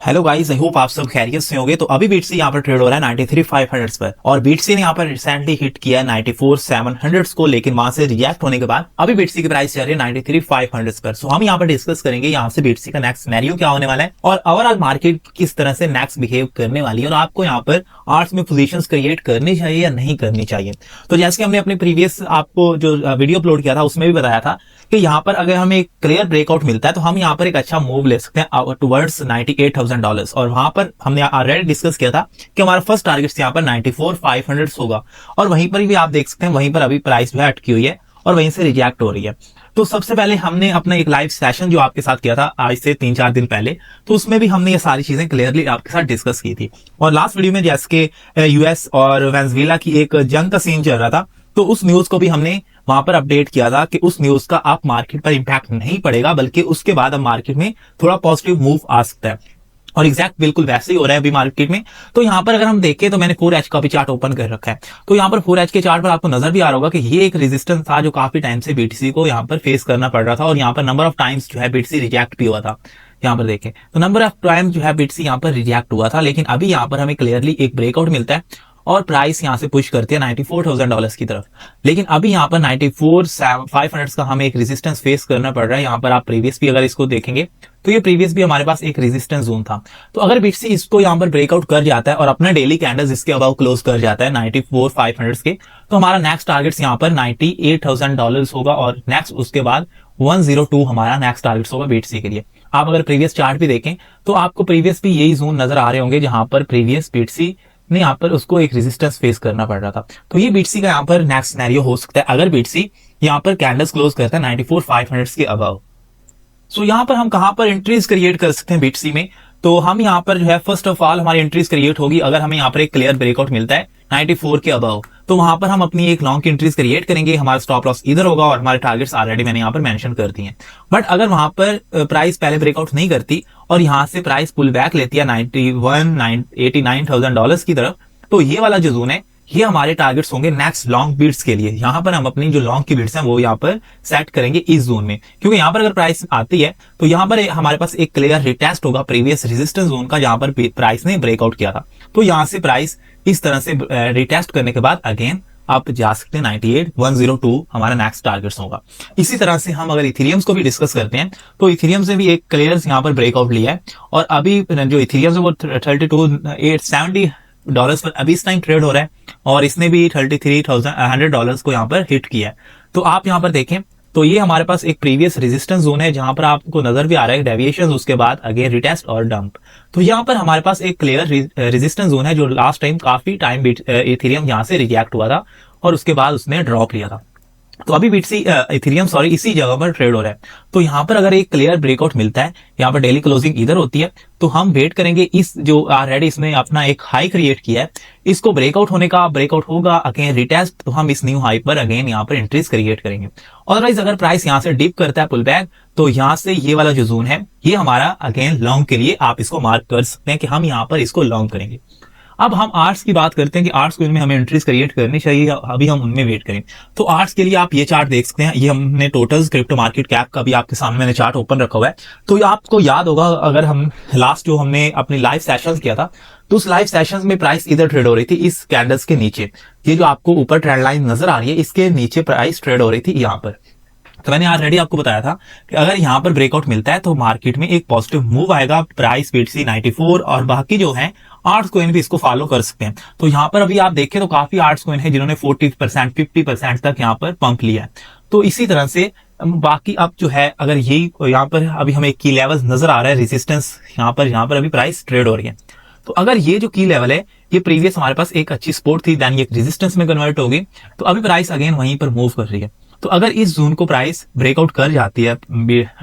Hello guys, I hope आप सब खैरियत से होंगे। तो अभी बीटीसी यहाँ पर ट्रेड हो रहा है 93,500 पर और बीटीसी ने यहाँ पर रिसेंटली हिट किया 94,700 को, लेकिन वहां से रिएक्ट होने के बाद अभी बीटीसी की प्राइस चल रही है 93,500 पर। सो हम यहाँ पर डिस्कस करेंगे यहाँ से बीटीसी का नेक्स्ट सिनेरियो क्या होने वाला है और ओवरऑल मार्केट किस तरह से नेक्स्ट बिहेव करने वाली है और आपको यहाँ पर आर्ट्स में पोजीशंस क्रिएट करनी चाहिए या नहीं करनी चाहिए। तो जैसे हमने अपने प्रीवियस आपको जो वीडियो अपलोड किया था उसमें भी बताया था कि यहाँ पर अगर हमें एक क्लियर ब्रेकआउट मिलता है तो हम यहाँ पर एक अच्छा मूव ले सकते हैं टुवर्ड्स $98,000 और वहां पर हमने ऑलरेडी डिस्कस किया था कि हमारा फर्स्ट टारगेट यहाँ पर 94,500 होगा और वहीं पर भी आप देख सकते हैं वहीं पर अभी प्राइस जो है अटकी हुई है और वहीं से रिजेक्ट हो रही है। तो सबसे पहले हमने अपना एक लाइव सेशन जो आपके साथ किया था आज से 3-4 दिन पहले, तो उसमें भी हमने ये सारी चीजें क्लियरली आपके साथ डिस्कस की थी। और लास्ट वीडियो में जैसे कि यूएस और वेनेजुएला की एक जंग का सीन चल रहा था तो उस न्यूज को भी हमने वहां पर अपडेट किया था कि उस न्यूज का आप मार्केट पर इंपैक्ट नहीं पड़ेगा, बल्कि उसके बाद अब मार्केट में थोड़ा पॉजिटिव मूव आ सकता है और एग्जैक्ट बिल्कुल वैसे ही हो रहा है अभी मार्केट में। तो यहाँ पर अगर हम देखें तो मैंने 4H का भी चार्ट ओपन कर रखा है, तो यहाँ पर 4H के चार्ट पर आपको नजर भी आ रहा होगा कि ये एक रेजिस्टेंस था जो काफी टाइम से बीटीसी को यहाँ पर फेस करना पड़ रहा था और यहाँ पर नंबर ऑफ टाइम्स जो है बीटीसी रिजेक्ट भी हुआ था। यहाँ पर देखें तो नंबर ऑफ टाइम जो है बीटीसी यहाँ पर रिजेक्ट हुआ था, लेकिन अभी यहाँ पर हमें क्लियरली एक ब्रेकआउट मिलता है और प्राइस यहां से पुश करती है $94,000 की तरफ। लेकिन अभी यहां पर 94,500 का हमें एक रेजिस्टेंस फेस करना पड़ रहा है। यहां पर आप प्रीवियस भी अगर इसको देखेंगे तो ये प्रीवियस भी हमारे पास एक रेजिस्टेंस जोन था। तो अगर बीटीसी इसको यहां पर ब्रेकआउट कर जाता है और अपना डेली कैंडल्स इसके अबाउ क्लोज कर जाता है 94,500 के, तो हमारा नेक्स्ट टारगेट यहां पर $98,000 होगा और नेक्स्ट उसके बाद 102 हमारा नेक्स्ट टारगेट होगा बीटीसी के लिए। आप अगर प्रीवियस चार्ट भी देखें तो आपको प्रीवियस भी यही जोन नजर आ रहे होंगे जहां पर प्रीवियस बीटीसी ने यहाँ पर उसको एक रेजिस्टेंस फेस करना पड़ रहा था। तो ये बीटीसी का यहाँ पर नेक्स्ट सिनेरियो हो सकता है अगर बीटीसी यहाँ पर कैंडल्स क्लोज करता है 94,500 के अबव। सो यहाँ पर हम कहां पर एंट्रीज क्रिएट कर सकते हैं बीटीसी में, तो हम यहाँ पर जो है फर्स्ट ऑफ ऑल हमारी एंट्रीज क्रिएट होगी अगर हमें यहाँ पर एक क्लियर ब्रेकआउट मिलता है 94 के अबव, तो वहां पर हम अपनी एक लॉन्ग की एंट्रीज क्रिएट करेंगे। हमारा स्टॉप लॉस इधर होगा और हमारे टारगेट्स ऑलरेडी मैंने यहाँ पर मेंशन कर दिए हैं। बट अगर वहां पर प्राइस पहले ब्रेकआउट नहीं करती और यहाँ से प्राइस पुल बैक लेती है $89,000 की तरफ, तो ये वाला जो जोन है ये हमारे टारगेट्स होंगे नेक्स्ट लॉन्ग बीट्स के लिए। यहाँ पर हम अपनी जो लॉन्ग की बीट्स हैं वो यहाँ पर सेट करेंगे इस जोन में, क्योंकि यहाँ पर अगर प्राइस आती है तो यहाँ पर हमारे पास एक क्लियर रिटेस्ट होगा प्रीवियस रेजिस्टेंस जोन का जहां पर प्राइस ने ब्रेकआउट किया था। तो यहाँ से प्राइस इस तरह से रिटेस्ट करने के बाद अगेन आप जा सकते हैं 98,102 हमारा नेक्स्ट टारगेट्स होगा। इसी तरह से हम अगर इथेरियम को भी डिस्कस करते हैं तो इथेरियम से भी एक क्लियर यहाँ पर ब्रेकआउट लिया है और अभी जो इथेरियम है वो $32,870 पर अभी इस टाइम ट्रेड हो रहा है और इसने भी $33,100 को यहाँ पर हिट किया है। तो आप यहाँ पर देखें तो ये हमारे पास एक प्रीवियस रेजिस्टेंस जोन है जहां पर आपको नजर भी आ रहा है डेविएशन, उसके बाद अगेन रिटेस्ट और डंप। तो यहाँ पर हमारे पास एक क्लियर रेजिस्टेंस जोन है जो लास्ट टाइम काफी टाइम इथेरियम यहाँ से रिजेक्ट हुआ था और उसके बाद उसने ड्रॉप लिया था। तो अभी इथेरियम इसी जगह पर ट्रेड हो रहा है। तो यहाँ पर अगर एक क्लियर ब्रेकआउट मिलता है, यहाँ पर डेली क्लोजिंग इधर होती है, तो हम वेट करेंगे इस जो ऑलरेडी इसने अपना एक हाई क्रिएट किया है इसको ब्रेकआउट होने का, ब्रेकआउट होगा अगेन रिटेस्ट, तो हम इस न्यू हाई पर अगेन यहाँ पर एंट्रीज क्रिएट करेंगे। अदरवाइज अगर प्राइस यहाँ से डिप करता है पुल बैक, तो यहाँ से ये वाला जो जोन है ये हमारा अगेन लॉन्ग के लिए आप इसको मार्क कर सकते हैं कि हम यहाँ पर इसको लॉन्ग करेंगे। अब हम आर्ट्स की बात करते हैं कि आर्ट्स में हमें एंट्रीज क्रिएट करनी चाहिए, अभी हम उनमें वेट करें। तो आर्ट्स के लिए आप ये चार्ट देख सकते हैं, ये हमने टोटल क्रिप्टो मार्केट कैप का भी आपके सामने मैंने चार्ट ओपन रखा हुआ है। तो आपको याद होगा अगर हम लास्ट जो हमने अपनी लाइव सेशंस किया था तो उस लाइव सेशंस में प्राइस इधर ट्रेड हो रही थी इस कैंडल्स के नीचे, ये जो आपको ऊपर ट्रेंड लाइन नजर आ रही है इसके नीचे प्राइस ट्रेड हो रही थी यहाँ पर। तो मैंने ऑलरेडी आपको बताया था कि अगर यहाँ पर ब्रेकआउट मिलता है तो मार्केट में एक पॉजिटिव मूव आएगा, प्राइस बीटीसी 94 और बाकी जो है आर्ट्स कोइन भी इसको फॉलो कर सकते हैं। तो यहाँ पर अभी आप देखें तो काफी आर्ट्स कोइन है जिन्होंने 40% 50% तक यहाँ पर पंप लिया है। तो इसी तरह से बाकी अब जो है अगर यही यहाँ पर अभी हमें की लेवल नजर आ रहा है रेजिस्टेंस, यहाँ पर अभी प्राइस ट्रेड हो रही है। तो अगर ये जो की लेवल है ये प्रीवियस हमारे पास एक अच्छी सपोर्ट थी, देन ये रेजिस्टेंस में कन्वर्ट होगी, तो अभी प्राइस अगेन वहीं पर मूव कर रही है। तो अगर इस जोन को प्राइस ब्रेकआउट कर जाती है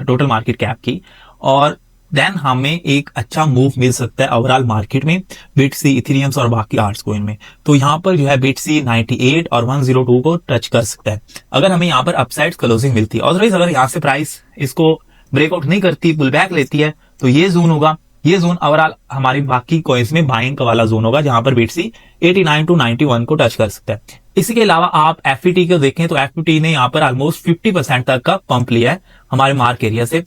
टोटल मार्केट कैप की और देन हमें एक अच्छा मूव मिल सकता है ओवरऑल मार्केट में बीटीसी, इथेरियम और बाकी आर्ट्स कोइन में। तो यहाँ पर जो है बीटीसी 98 और 102 को टच कर सकता है अगर हमें यहाँ पर अपसाइड क्लोजिंग मिलती है। अदरवाइज अगर यहाँ से प्राइस इसको ब्रेकआउट नहीं करती, पुल बैक लेती है, तो ये जोन होगा, ये जोन ओवरऑल हमारी बाकी कॉइन्स में बाइंग का वाला जोन होगा जहां पर बीटीसी 89 to 91 को टच कर सकता है। इसी के अलावा आप एफईटी को देखें तो एफईटी ने यहाँ पर ऑलमोस्ट 50% तक का पंप लिया है हमारे मार्क एरिया से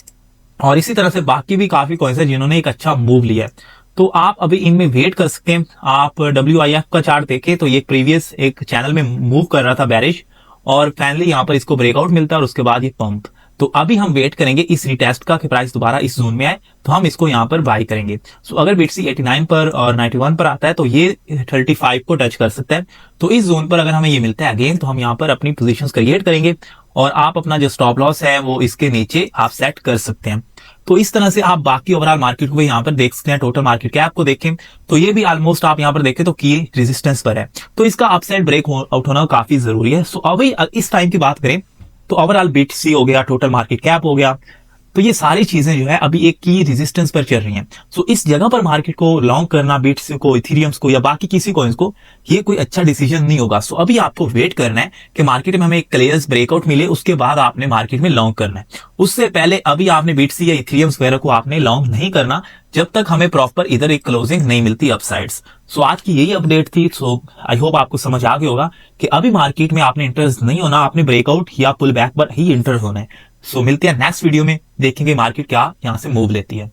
और इसी तरह से बाकी भी काफी कॉइन्स है जिन्होंने एक अच्छा मूव लिया है। तो आप अभी इनमें वेट कर सकते हैं। आप WIF का चार्ट देखें तो ये प्रीवियस एक चैनल में मूव कर रहा था बेरिश, और फाइनली यहाँ पर इसको ब्रेकआउट मिलता है और उसके बाद ये पंप। तो अभी हम वेट करेंगे इस रिटेस्ट का कि प्राइस दोबारा इस जोन में आए तो हम इसको यहाँ पर बाई करेंगे। सो अगर BTC 89 पर और 91 पर आता है तो ये 35 को टच कर सकता है। तो इस जोन पर अगर हमें ये मिलता है अगेन तो हम यहाँ पर अपनी पोजीशंस क्रिएट करेंगे और आप अपना जो स्टॉप लॉस है वो इसके नीचे आप सेट कर सकते हैं। तो इस तरह से आप बाकी ओवरऑल मार्केट को भी यहाँ पर देख सकते हैं। टोटल मार्केट कैप को देखें तो ये भी ऑलमोस्ट आप यहाँ पर देखें तो की रेजिस्टेंस पर है, तो इसका अपसाइड ब्रेक आउट होना काफी जरूरी है। सो अभी इस टाइम की बात करें तो ओवरऑल BTC हो गया, टोटल मार्केट कैप हो गया, तो ये सारी चीजें जो है अभी एक की रेजिस्टेंस पर चल रही हैं। सो इस जगह पर मार्केट को लॉन्ग करना BTC को, इथेरियम्स को या बाकी किसी कॉइन्स को, ये कोई अच्छा डिसीजन नहीं होगा। सो अभी आपको वेट करना है कि मार्केट में हमें एक क्लियरेंस ब्रेकआउट मिले, उसके बाद आपने मार्केट में लॉन्ग करना है। उससे पहले अभी आपने BTC या इथेरियम्स वगैरह को आपने लॉन्ग नहीं करना जब तक हमें प्रॉपर इधर एक क्लोजिंग नहीं मिलती अपसाइड्स। सो आज की यही अपडेट थी। सो आई होप आपको समझ आ गया होगा कि अभी मार्केट में आपने इंटरेस्ट नहीं होना, आपने ब्रेकआउट या पुल बैक पर ही इंटरेस्ट होना है। सो मिलते हैं नेक्स्ट वीडियो में, देखेंगे मार्केट क्या यहां से मूव लेती है।